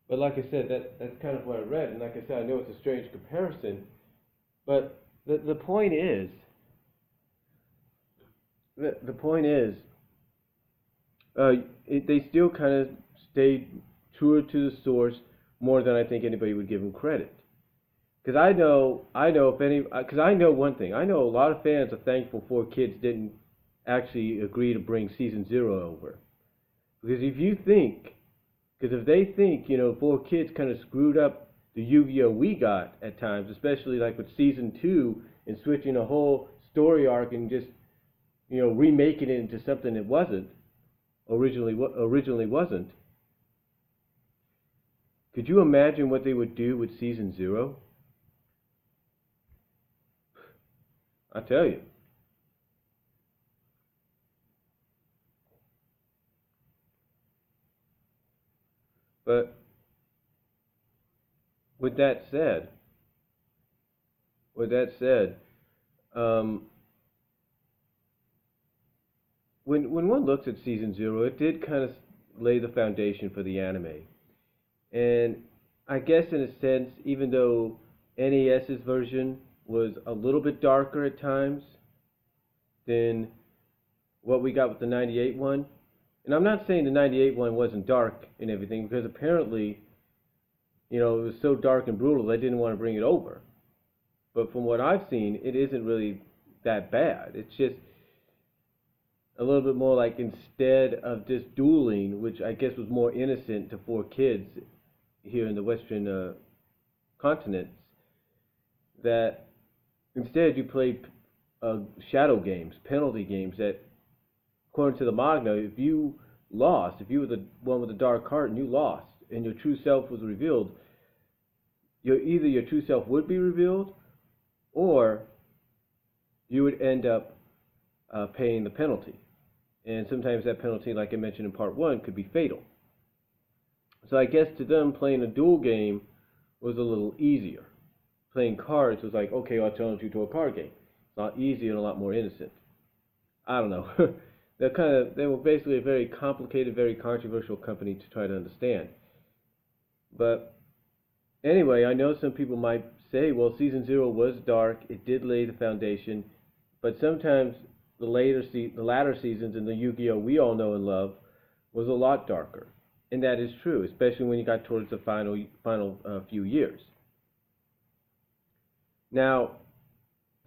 But like I said, that's kind of what I read, and like I said, I know it's a strange comparison, but the point is, the point is, uh, they still kind of stayed truer to the source more than I think anybody would give them credit. Because I know if any, because I know one thing. I know a lot of fans are thankful 4 Kids didn't actually agree to bring season zero over. Because if you think, because if they think, 4 Kids kind of screwed up the Yu-Gi-Oh we got at times, especially like with season two and switching a whole story arc and just, remaking it into something it wasn't originally wasn't. Could you imagine what they would do with season zero? I tell you. But with that said, with that said, um, when one looks at season zero, it did kind of lay the foundation for the anime. And I guess in a sense, even though NES's version was a little bit darker at times than what we got with the 98 one, and I'm not saying the 98 one wasn't dark and everything, because apparently, it was so dark and brutal they didn't want to bring it over. But from what I've seen, it isn't really that bad. It's just a little bit more like, instead of just dueling, which I guess was more innocent to 4 Kids here in the Western continents, that instead you play shadow games, penalty games that, according to the manga, if you were the one with the dark heart and you lost, and your true self was revealed, either your true self would be revealed, or you would end up paying the penalty. And sometimes that penalty, like I mentioned in part one, could be fatal. So I guess to them, playing a duel game was a little easier. Playing cards was like, okay, I'll challenge you to a card game. It's a lot easier and a lot more innocent. I don't know. They were basically a very complicated, very controversial company to try to understand. But anyway, I know some people might say, well, season zero was dark. It did lay the foundation, but sometimes the latter seasons in the Yu-Gi-Oh we all know and love was a lot darker, and that is true, especially when you got towards the final few years. Now,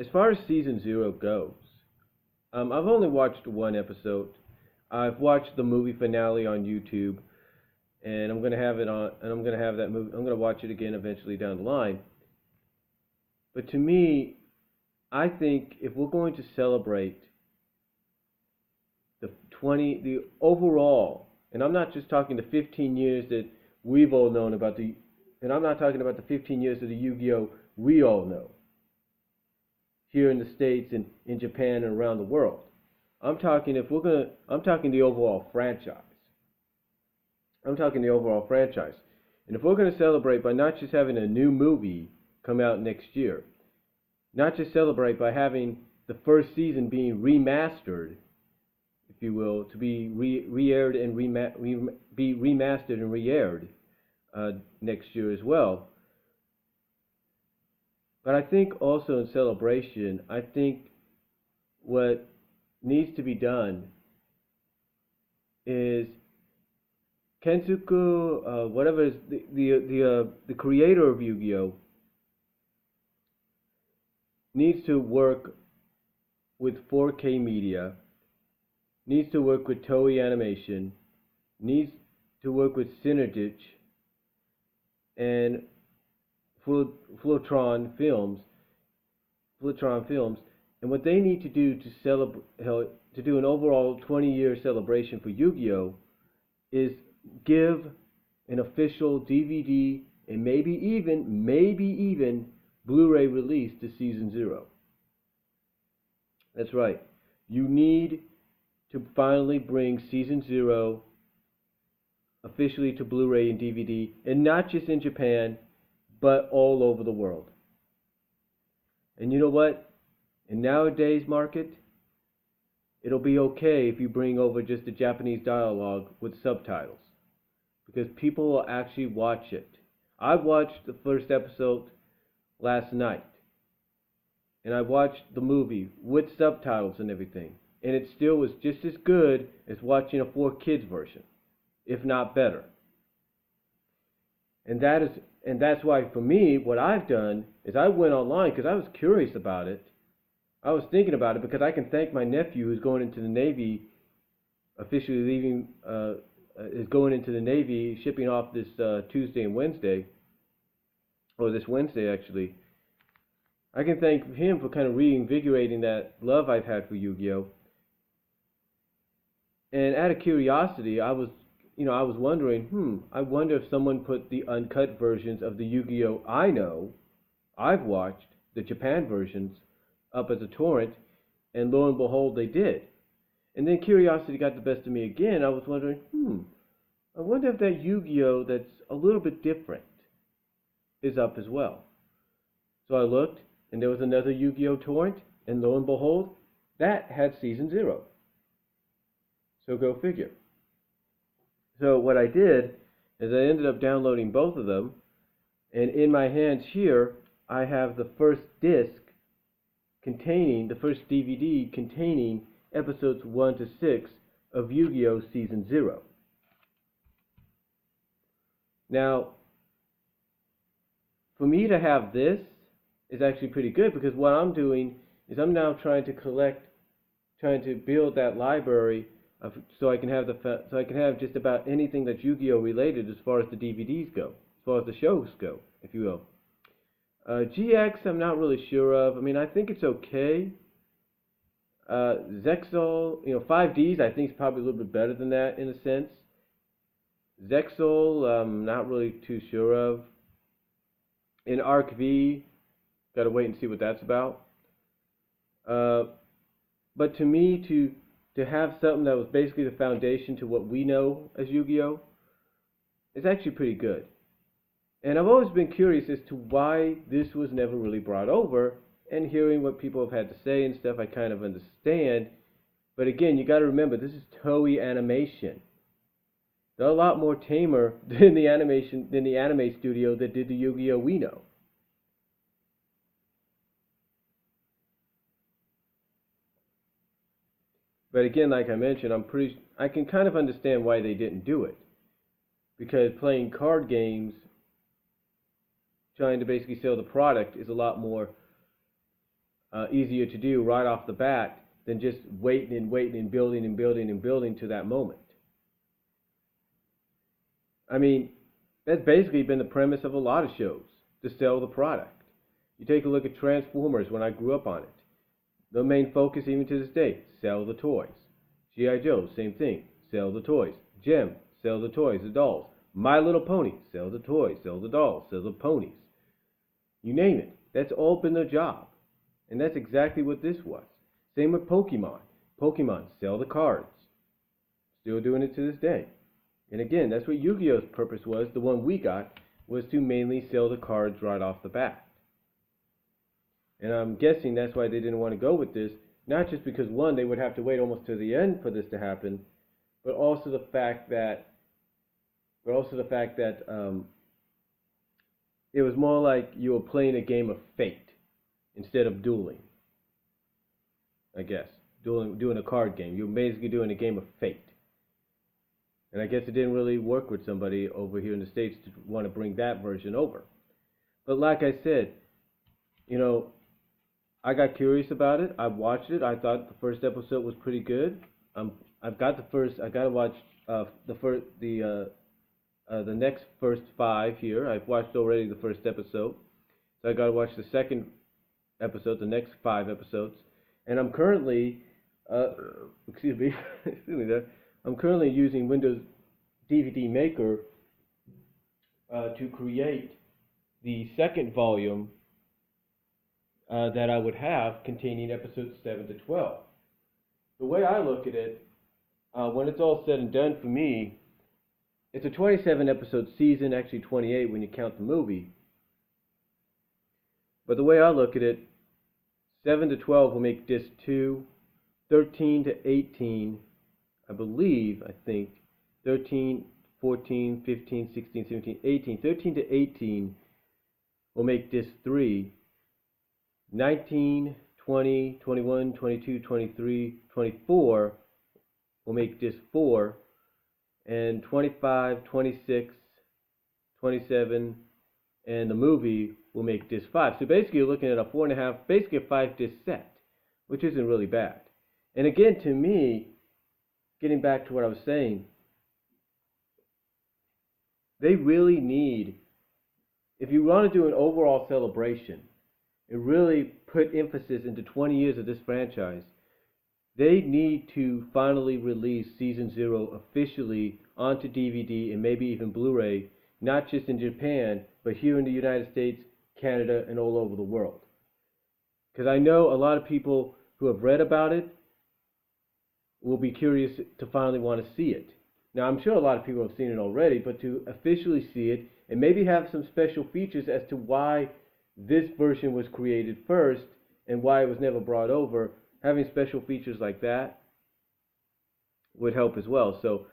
as far as season zero goes, I've only watched one episode. I've watched the movie finale on YouTube, and I'm gonna have it on, and I'm gonna have that movie. I'm gonna watch it again eventually down the line. But to me, I think if we're going to celebrate the overall, and I'm not just talking the 15 years that we've all known about and I'm not talking about the 15 years of the Yu-Gi-Oh we all know here in the States and in Japan and around the world. I'm talking the overall franchise. I'm talking the overall franchise. And if we're going to celebrate by not just having a new movie come out next year, not just celebrate by having the first season being remastered, if you will, to be re-aired and be remastered and re-aired next year as well. But I think also in celebration, I think what needs to be done is Kensuke, whatever is the creator of Yu-Gi-Oh, needs to work with 4K Media, needs to work with Toei Animation, needs to work with Synergich and Flotron Films, and what they need to do to celebrate, to do an overall 20-year celebration for Yu-Gi-Oh, is give an official DVD and maybe even Blu-ray release to season zero. That's right. You need to finally bring season zero officially to Blu-ray and DVD, and not just in Japan, but all over the world. And you know what? In nowadays market, it'll be okay if you bring over just the Japanese dialogue with subtitles. because people will actually watch it. I watched the first episode last night, and I watched the movie with subtitles and everything, and it still was just as good as watching a 4Kids version, if not better. And that's why for me, what I've done is I went online because I was curious about it. I was thinking about it because I can thank my nephew who's going into the Navy, officially leaving, is going into the Navy, shipping off this Tuesday and Wednesday, or this Wednesday actually. I can thank him for kind of reinvigorating that love I've had for Yu-Gi-Oh! And out of curiosity, I was wondering, I wonder if someone put the uncut versions of the Yu-Gi-Oh! I know, I've watched, the Japan versions, up as a torrent, and lo and behold, they did. And then curiosity got the best of me again. I was wondering, I wonder if that Yu-Gi-Oh! That's a little bit different is up as well. So I looked, and there was another Yu-Gi-Oh! Torrent, and lo and behold, that had Season 0. So go figure. So what I did is I ended up downloading both of them, and in my hands here, I have the first disc containing, the first DVD containing episodes 1 to 6 of Yu-Gi-Oh! Season 0. Now, for me to have this is actually pretty good because what I'm doing is I'm now trying to build that library so I can have just about anything that's Yu-Gi-Oh! Related as far as the DVDs go, as far as the shows go, if you will. GX, I'm not really sure of. I mean, I think it's okay. Zexal, 5Ds, I think is probably a little bit better than that in a sense. Zexal, I'm not really too sure of. In Arc V, gotta wait and see what that's about. But to me, to have something that was basically the foundation to what we know as Yu-Gi-Oh! Is actually pretty good. And I've always been curious as to why this was never really brought over, and hearing what people have had to say and stuff, I kind of understand. But again, you got to remember, this is Toei animation. They're a lot more tamer than the anime studio that did the Yu-Gi-Oh! We know. But again, like I mentioned, I can kind of understand why they didn't do it. Because playing card games, trying to basically sell the product is a lot more easier to do right off the bat than just waiting and building to that moment. I mean, that's basically been the premise of a lot of shows, to sell the product. You take a look at Transformers when I grew up on it. The main focus even to this day, sell the toys. G.I. Joe, same thing, sell the toys. Gem, sell the toys, the dolls. My Little Pony, sell the toys, sell the dolls, sell the ponies. You name it, that's all been their job. And that's exactly what this was. Same with Pokemon. Pokemon, sell the cards. Still doing it to this day. And again, that's what Yu-Gi-Oh's purpose was, the one we got, was to mainly sell the cards right off the bat. And I'm guessing that's why they didn't want to go with this, not just because, one, they would have to wait almost to the end for this to happen, but also the fact that it was more like you were playing a game of fate instead of dueling. I guess doing a card game. You were basically doing a game of fate. And I guess it didn't really work with somebody over here in the States to want to bring that version over. But like I said, I got curious about it. I watched it. I thought the first episode was pretty good. I gotta watch the next first 5 here. I've watched already the first episode, so I gotta watch the second episode, the next 5 episodes. And I'm currently, excuse me there. I'm currently using Windows DVD Maker to create the second volume that I would have containing episodes 7 to 12. The way I look at it, when it's all said and done for me, it's a 27 episode season, actually 28 when you count the movie. But the way I look at it, 7 to 12 will make disc 2, 13 to 18, I think, 13, 14, 15, 16, 17, 18. 13 to 18 will make disc 3. 19, 20, 21, 22, 23, 24 will make disc 4. And 25, 26, 27, and the movie will make disc 5. So basically you're looking at a 4.5, basically a 5 disc set, which isn't really bad. And again, to me, getting back to what I was saying, they really need, if you want to do an overall celebration and really put emphasis into 20 years of this franchise, they need to finally release Season 0 officially onto DVD and maybe even Blu-ray, not just in Japan, but here in the United States, Canada, and all over the world. Because I know a lot of people who have read about it will be curious to finally want to see it. Now, I'm sure a lot of people have seen it already, but to officially see it and maybe have some special features as to why this version was created first and why it was never brought over, having special features like that would help as well. So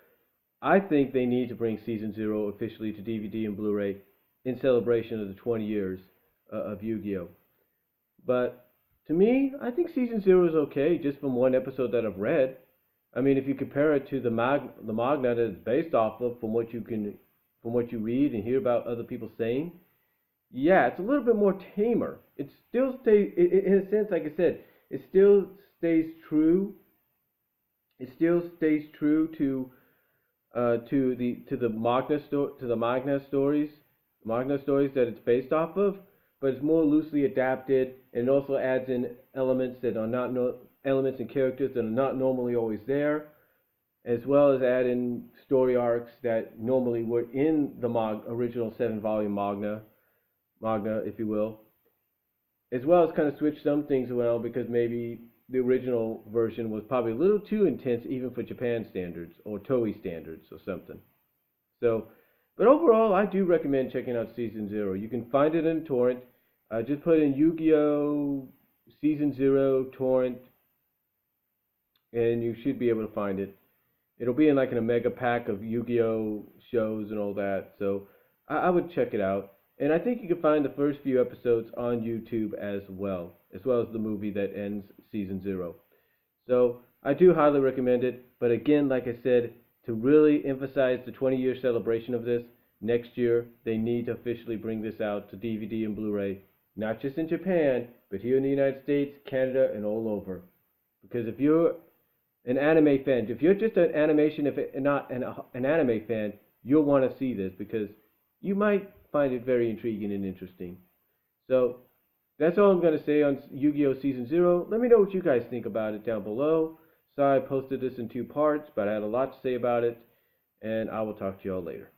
I think they need to bring Season 0 officially to DVD and Blu-ray in celebration of the 20 years of Yu-Gi-Oh! But to me, I think Season 0 is okay, just from one episode that I've read. I mean, if you compare it to the manga that it's based off of, from what you read and hear about other people saying, yeah, it's a little bit more tamer. It still stays, in a sense, like I said, it still stays true. It still stays true to the manga stories that it's based off of, but it's more loosely adapted, and it also adds in elements and characters that are not normally always there, as well as add in story arcs that normally were in the original 7-volume manga, if you will, as well as kind of switch some things around because maybe the original version was probably a little too intense even for Japan standards or Toei standards or something. So, but overall, I do recommend checking out Season 0. You can find it in torrent. Just put in Yu-Gi-Oh! Season 0 torrent, and you should be able to find it. It'll be in like in a mega pack of Yu-Gi-Oh! Shows and all that. So I would check it out. And I think you can find the first few episodes on YouTube as well as the movie that ends Season 0. So I do highly recommend it. But again, like I said, to really emphasize the 20-year celebration of this, next year they need to officially bring this out to DVD and Blu-ray, not just in Japan, but here in the United States, Canada, and all over. Because if you're an anime fan, if you're just an animation, not an anime fan, you'll want to see this because you might find it very intriguing and interesting. So that's all I'm going to say on Yu-Gi-Oh! Season 0. Let me know what you guys think about it down below. Sorry I posted this in 2 parts, but I had a lot to say about it, and I will talk to y'all later.